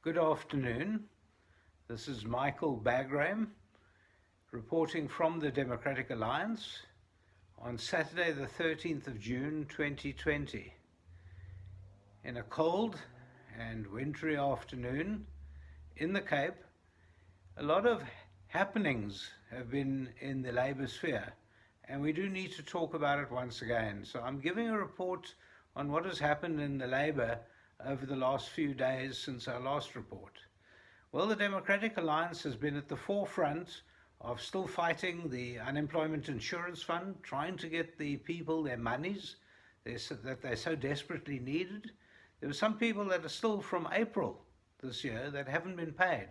Good afternoon. This is Michael Bagram reporting from the Democratic Alliance on Saturday the 13th of June 2020. In a cold and wintry afternoon in the Cape, a lot of happenings have been in the labour sphere, and we do need to talk about it once again. So I'm giving a report on what has happened in the labour over the last few days since our last report. Well, the Democratic Alliance has been at the forefront of still fighting the Unemployment Insurance Fund, trying to get the people their monies that they so desperately needed. There were some people that are still from April this year that haven't been paid.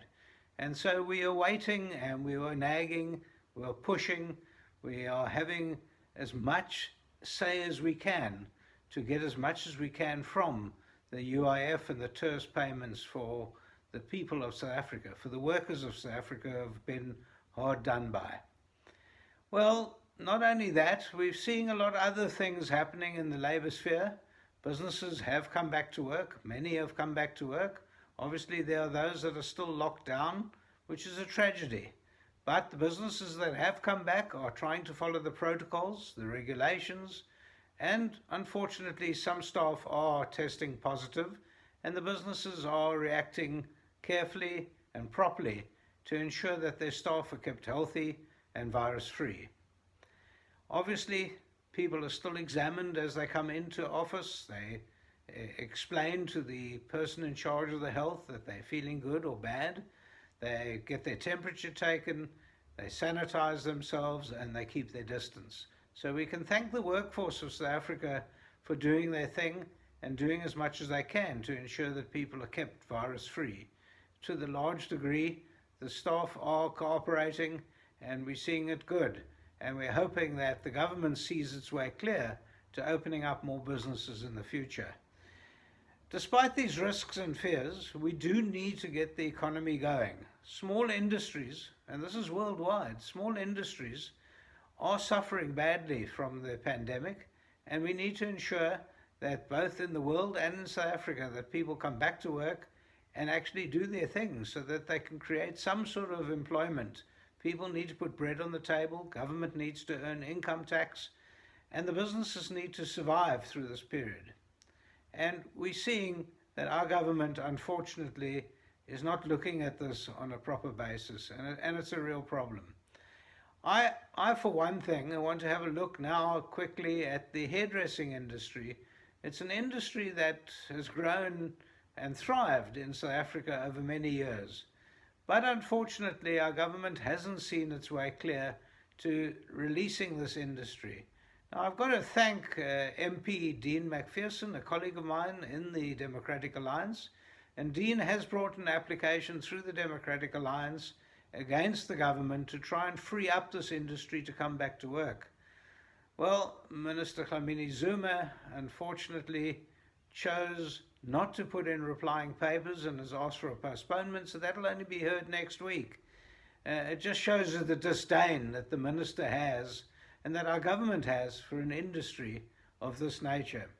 And so we are waiting and we are nagging, we are pushing, we are having as much say as we can to get as much as we can from the UIF and the TERS payments for the people of South Africa, for the workers of South Africa who have been hard done by. Well, not only that, we're seeing a lot of other things happening in the labour sphere. Businesses have come back to work, many have come back to work. Obviously there are those that are still locked down, which is a tragedy. But the businesses that have come back are trying to follow the protocols, the regulations, and unfortunately some staff are testing positive, and the businesses are reacting carefully and properly to ensure that their staff are kept healthy and virus-free. Obviously, people are still examined as they come into office. They explain to the person in charge of the health that they're feeling good or bad. They get their temperature taken, they sanitize themselves, and they keep their distance. So we can thank the workforce of South Africa for doing their thing and doing as much as they can to ensure that people are kept virus-free. To the large degree, the staff are cooperating and we're seeing it good. And we're hoping that the government sees its way clear to opening up more businesses in the future. Despite these risks and fears, we do need to get the economy going. Small industries, and this is worldwide, small industries are suffering badly from the pandemic, and we need to ensure that both in the world and in South Africa that people come back to work and actually do their things so that they can create some sort of employment. People need to put bread on the table, government needs to earn income tax, and the businesses need to survive through this period. And we're seeing that our government, unfortunately, is not looking at this on a proper basis, and it's a real problem. I, for one thing, I want to have a look now quickly at the hairdressing industry. It's an industry that has grown and thrived in South Africa over many years. But unfortunately, our government hasn't seen its way clear to releasing this industry. Now, I've got to thank MP Dean McPherson, a colleague of mine in the Democratic Alliance. And Dean has brought an application through the Democratic Alliance against the government to try and free up this industry to come back to work. Well, Minister Dlamini Zuma unfortunately chose not to put in replying papers and has asked for a postponement, so that'll only be heard next week. It just shows the disdain that the minister has and that our government has for an industry of this nature.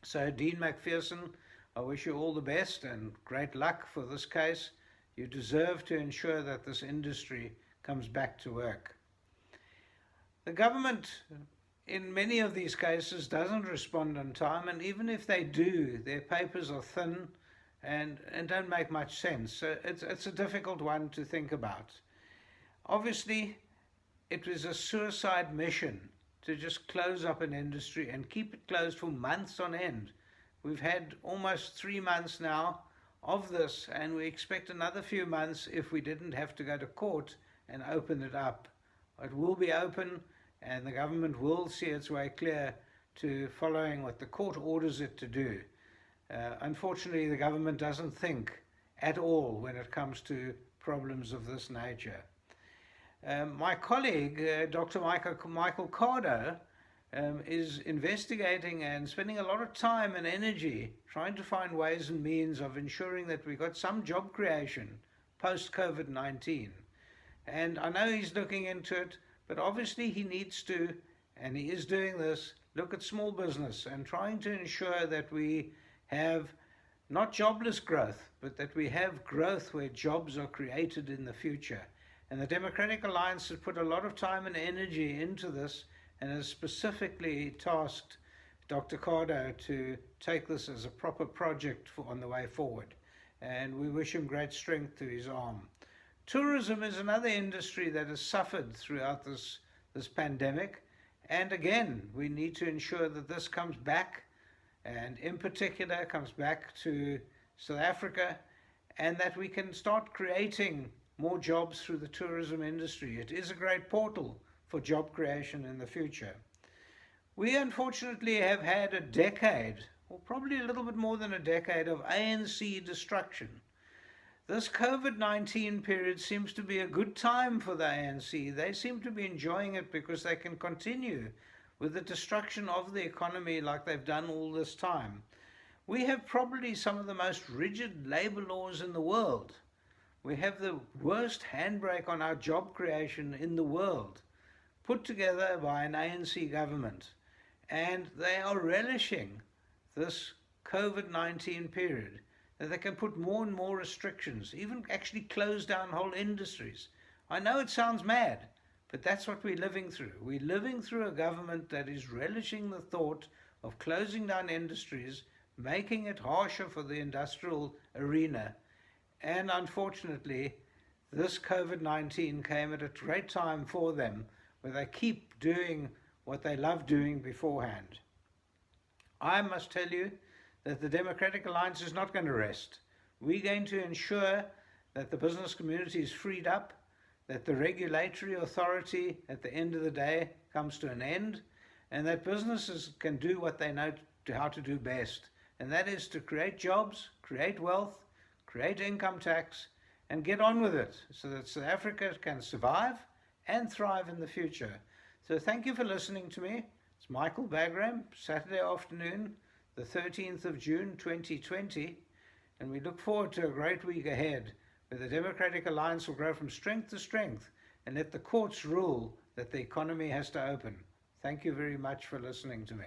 So Dean McPherson, I wish you all the best and great luck for this case. You deserve to ensure that this industry comes back to work. The government, in many of these cases, doesn't respond on time, and even if they do, their papers are thin and don't make much sense. So it's a difficult one to think about. Obviously, it was a suicide mission to just close up an industry and keep it closed for months on end. We've had almost 3 months now of this, and we expect another few months if we didn't have to go to court and open it up. It will be open, and the government will see its way clear to following what the court orders it to do. Unfortunately, the government doesn't think at all when it comes to problems of this nature. My colleague, Dr. Michael Cardo, is investigating and spending a lot of time and energy trying to find ways and means of ensuring that we got some job creation post-COVID-19. And I know he's looking into it, but obviously he needs to, and he is doing this, look at small business and trying to ensure that we have not jobless growth, but that we have growth where jobs are created in the future. And the Democratic Alliance has put a lot of time and energy into this and has specifically tasked Dr. Cardo to take this as a proper project on the way forward. And we wish him great strength to his arm. Tourism is another industry that has suffered throughout this pandemic. And again, we need to ensure that this comes back, and in particular comes back to South Africa, and that we can start creating more jobs through the tourism industry. It is a great portal for job creation in the future. We unfortunately have had a decade, or probably a little bit more than a decade, of ANC destruction. This COVID-19 period seems to be a good time for the ANC. They seem to be enjoying it because they can continue with the destruction of the economy like they've done all this time. We have probably some of the most rigid labor laws in the world. We have the worst handbrake on our job creation in the world, put together by an ANC government. And they are relishing this COVID-19 period, that they can put more and more restrictions, even actually close down whole industries. I know it sounds mad, but that's what we're living through. We're living through a government that is relishing the thought of closing down industries, making it harsher for the industrial arena. And unfortunately, this COVID-19 came at a great time for them, where they keep doing what they love doing beforehand. I must tell you that the Democratic Alliance is not going to rest. We're going to ensure that the business community is freed up, that the regulatory authority at the end of the day comes to an end, and that businesses can do what they know how to do best, and that is to create jobs, create wealth, create income tax, and get on with it so that South Africa can survive and thrive in the future. So thank you for listening to me. It's Michael Bagram, Saturday afternoon, the 13th of June 2020, and we look forward to a great week ahead where the Democratic Alliance will grow from strength to strength and let the courts rule that the economy has to open. Thank you very much for listening to me.